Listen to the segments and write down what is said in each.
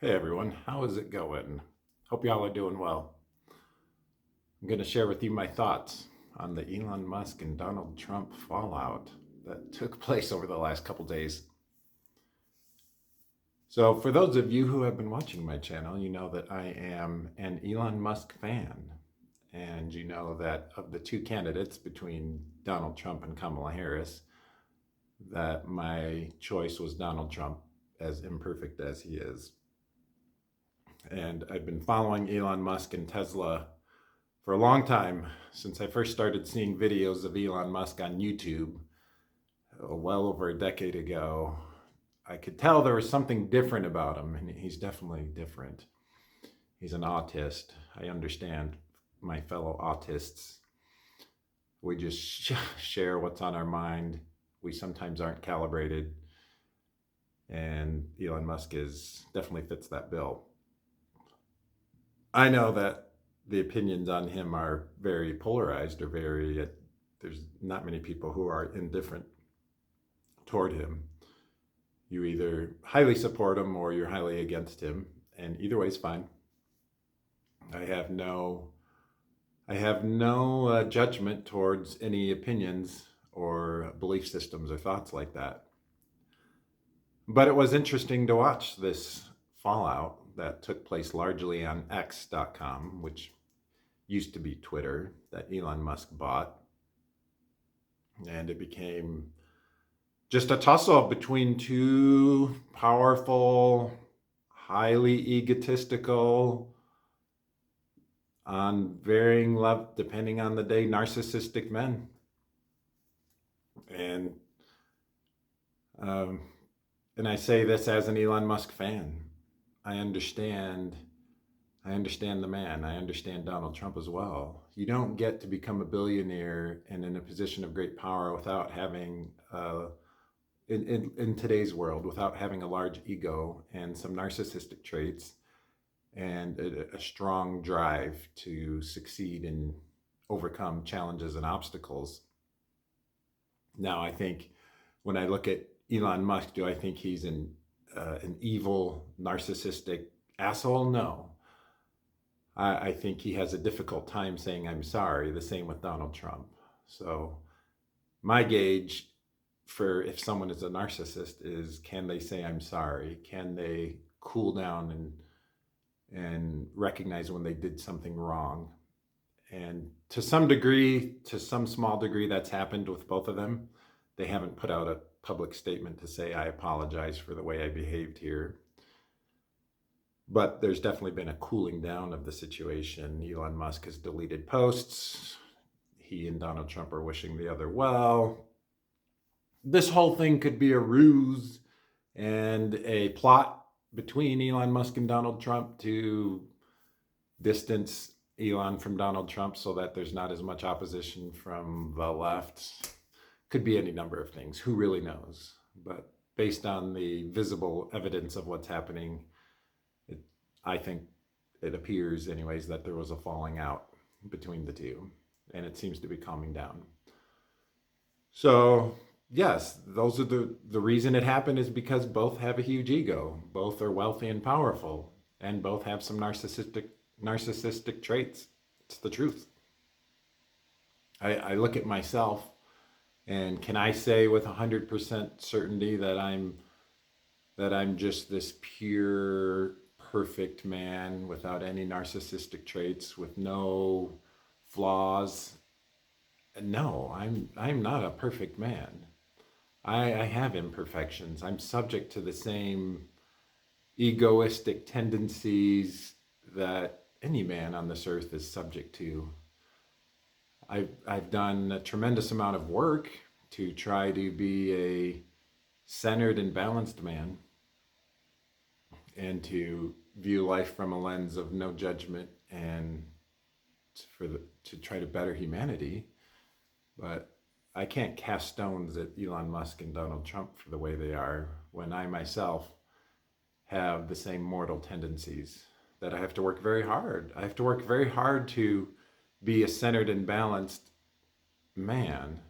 Hey everyone, how is it going? Hope y'all are doing well. I'm going to share with you my thoughts on the Elon Musk and Donald Trump fallout that took place over the last couple days. So, for those of you who have been watching my channel, you know that I am an Elon Musk fan. And you know that of the two candidates between Donald Trump and Kamala Harris, that my choice was Donald Trump, as imperfect as he is. And I've been following Elon Musk and Tesla for a long time, since I first started seeing videos of Elon Musk on YouTube, well over a decade ago. I could tell there was something different about him, and he's definitely different. He's an autist. I understand my fellow autists. We just share what's on our mind. We sometimes aren't calibrated, and Elon Musk definitely fits that bill. I know that the opinions on him are very polarized or there's not many people who are indifferent toward him. You either highly support him or you're highly against him, and either way is fine. I have no judgment towards any opinions or belief systems or thoughts like that. But it was interesting to watch this fallout that took place largely on X.com, which used to be Twitter, that Elon Musk bought. And it became just a tussle between two powerful, highly egotistical, on varying level, depending on the day, narcissistic men. And um, and I say this as an Elon Musk fan. I understand. I understand the man. I understand Donald Trump as well. You don't get to become a billionaire and in a position of great power without having in today's world, without having a large ego and some narcissistic traits and a strong drive to succeed and overcome challenges and obstacles. Now, I think when I look at Elon Musk, do I think he's an evil, narcissistic asshole? No. I think he has a difficult time saying I'm sorry. The same with Donald Trump. So my gauge for if someone is a narcissist is, can they say I'm sorry? Can they cool down and recognize when they did something wrong? And to some degree, to some small degree, that's happened with both of them. They haven't put out a public statement to say, I apologize for the way I behaved here. But there's definitely been a cooling down of the situation. Elon Musk has deleted posts. He and Donald Trump are wishing the other well. This whole thing could be a ruse and a plot between Elon Musk and Donald Trump to distance Elon from Donald Trump so that there's not as much opposition from the left. Could be any number of things. Who really knows? But based on the visible evidence of what's happening, I think it appears, anyways, that there was a falling out between the two, and it seems to be calming down. So, yes, those are the reason it happened is because both have a huge ego, both are wealthy and powerful, and both have some narcissistic traits. It's the truth. I look at myself, and can I say with 100% certainty that I'm just this pure, perfect man without any narcissistic traits, with no flaws? No, I'm not a perfect man. I have imperfections. I'm subject to the same egoistic tendencies that any man on this earth is subject to. I've done a tremendous amount of work to try to be a centered and balanced man, and to view life from a lens of no judgment, and to try to better humanity. But I can't cast stones at Elon Musk and Donald Trump for the way they are when I myself have the same mortal tendencies that I have to work very hard. I have to work very hard to be a centered and balanced man.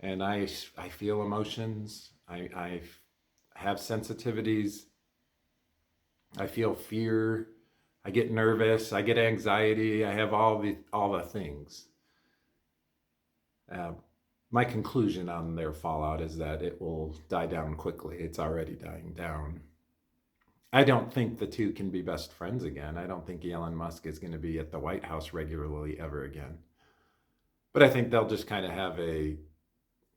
And I feel emotions. I have sensitivities. I feel fear. I get nervous. I get anxiety. I have all the things. Uh, my conclusion on their fallout is that it will die down quickly. It's already dying down. I don't think the two can be best friends again. I don't think Elon Musk is going to be at the White House regularly ever again. But I think they'll just kind of have a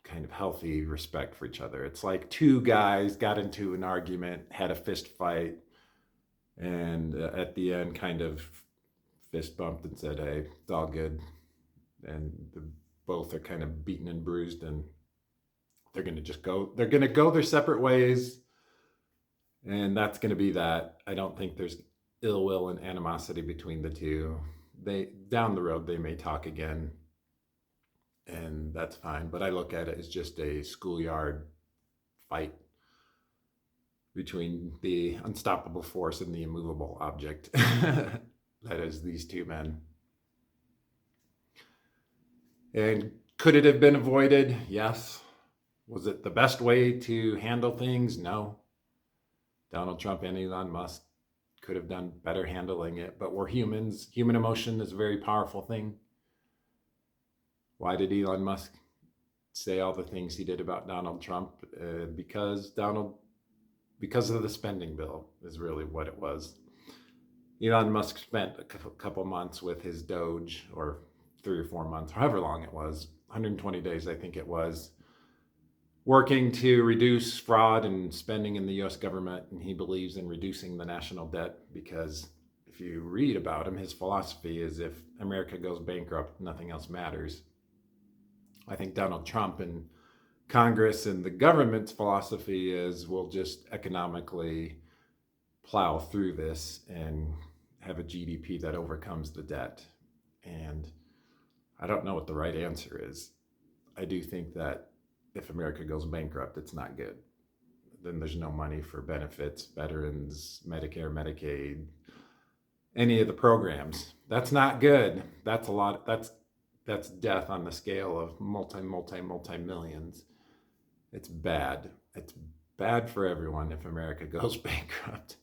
kind of healthy respect for each other. It's like two guys got into an argument, had a fist fight, and at the end kind of fist bumped and said, "Hey, it's all good." And both are kind of beaten and bruised, and they're going to just go. They're going to go their separate ways, and that's going to be that. I don't think there's ill will and animosity between the two. They down the road they may talk again, and that's fine. But I look at it as just a schoolyard fight between the unstoppable force and the immovable object that is these two men. And could it have been avoided? Yes. Was it the best way to handle things? No. Donald Trump and Elon Musk could have done better handling it, but we're humans. Human emotion is a very powerful thing. Why did Elon Musk say all the things he did about Donald Trump? Because of the spending bill is really what it was. Elon Musk spent a couple months with his Doge, or 3 or 4 months, however long it was, 120 days, I think it was, working to reduce fraud and spending in the US government. And he believes in reducing the national debt because if you read about him, his philosophy is if America goes bankrupt, nothing else matters. I think Donald Trump and Congress and the government's philosophy is we'll just economically plow through this and have a GDP that overcomes the debt. And I don't know what the right answer is. I do think that if America goes bankrupt, it's not good. Then there's no money for benefits, veterans, Medicare, Medicaid, any of the programs. That's not good. That's a lot. That's death on the scale of multi millions. It's bad. It's bad for everyone if America goes bankrupt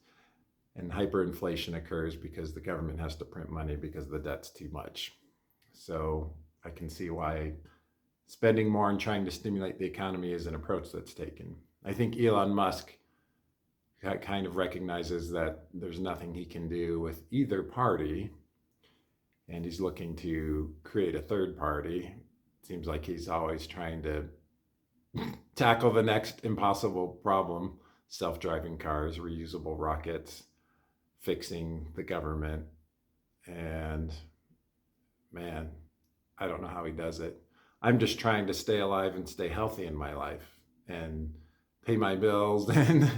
and hyperinflation occurs because the government has to print money because the debt's too much. So I can see why spending more and trying to stimulate the economy is an approach that's taken. I think Elon Musk kind of recognizes that there's nothing he can do with either party, and he's looking to create a third party. It seems like he's always trying to tackle the next impossible problem: self-driving cars, reusable rockets, fixing the government. And man, I don't know how he does it. I'm just trying to stay alive and stay healthy in my life and pay my bills and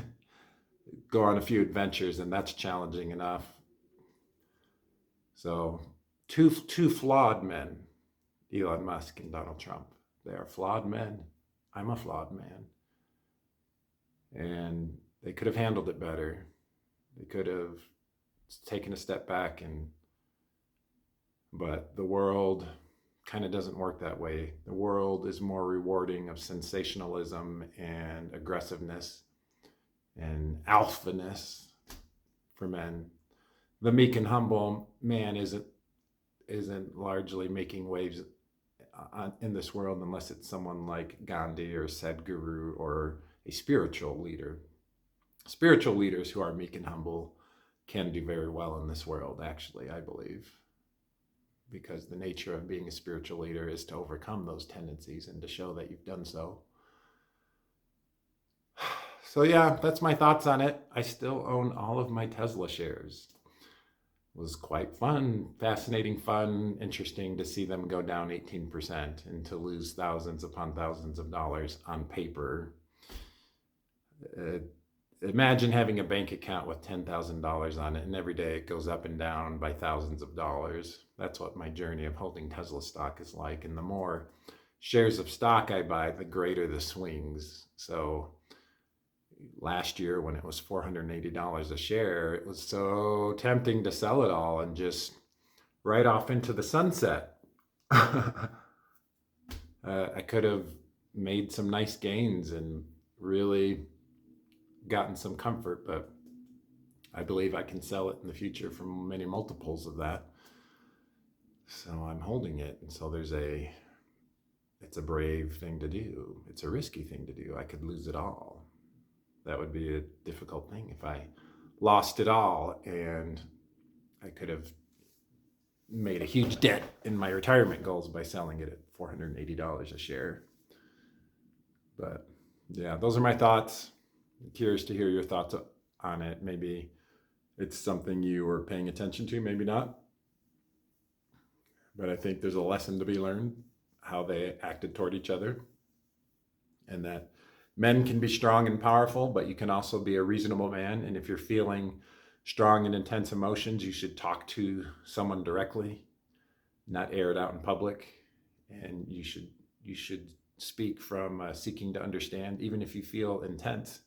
go on a few adventures, and that's challenging enough. So two flawed men, Elon Musk and Donald Trump. They are flawed men. I'm a flawed man. And they could have handled it better. They could have taken a step back, but the world kind of doesn't work that way. The world is more rewarding of sensationalism and aggressiveness and alphaness for men. The meek and humble man isn't largely making waves in this world unless it's someone like Gandhi or Sadhguru or a spiritual leader. Spiritual leaders who are meek and humble can do very well in this world, actually, I believe, because the nature of being a spiritual leader is to overcome those tendencies and to show that you've done so. So yeah, that's my thoughts on it. I still own all of my Tesla shares. It was quite fun, fascinating, fun, interesting to see them go down 18% and to lose thousands upon thousands of dollars on paper. Imagine having a bank account with $10,000 on it, and every day it goes up and down by thousands of dollars. That's what my journey of holding Tesla stock is like. And the more shares of stock I buy, the greater the swings. So last year when it was $480 a share, it was so tempting to sell it all and just right off into the sunset. I could have made some nice gains and really gotten some comfort, but I believe I can sell it in the future for many multiples of that. So I'm holding it. And so it's a brave thing to do. It's a risky thing to do. I could lose it all. That would be a difficult thing if I lost it all, and I could have made a huge dent in my retirement goals by selling it at $480 a share. But yeah, those are my thoughts. I'm curious to hear your thoughts on it. Maybe it's something you were paying attention to, maybe not. But I think there's a lesson to be learned, how they acted toward each other, and that men can be strong and powerful, but you can also be a reasonable man. And if you're feeling strong and intense emotions, you should talk to someone directly, not air it out in public. And you should speak from seeking to understand, even if you feel intense.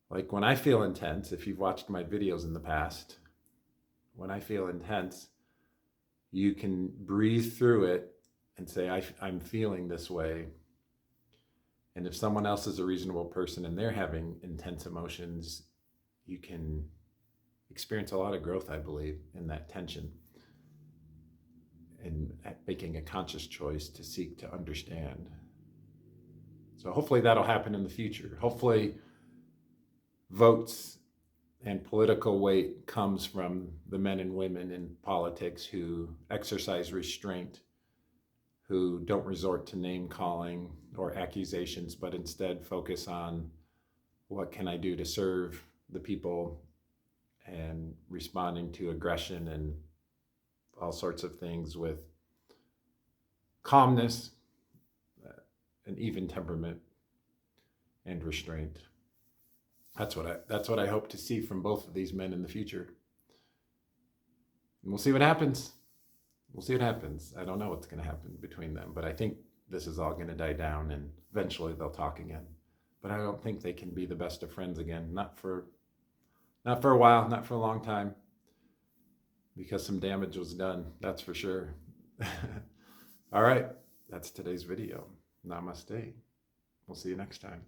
Like when I feel intense, if you've watched my videos in the past, when I feel intense, you can breathe through it and say, I'm feeling this way. And if someone else is a reasonable person and they're having intense emotions, you can experience a lot of growth, I believe, in that tension and making a conscious choice to seek to understand. So hopefully that'll happen in the future. Hopefully votes and political weight comes from the men and women in politics who exercise restraint, who don't resort to name calling or accusations, but instead focus on what can I do to serve the people, and responding to aggression and all sorts of things with calmness, an even temperament, and restraint. That's what I hope to see from both of these men in the future. And we'll see what happens. We'll see what happens. I don't know what's going to happen between them, but I think this is all going to die down and eventually they'll talk again. But I don't think they can be the best of friends again. Not for a while, not for a long time, because some damage was done. That's for sure. All right. That's today's video. Namaste. We'll see you next time.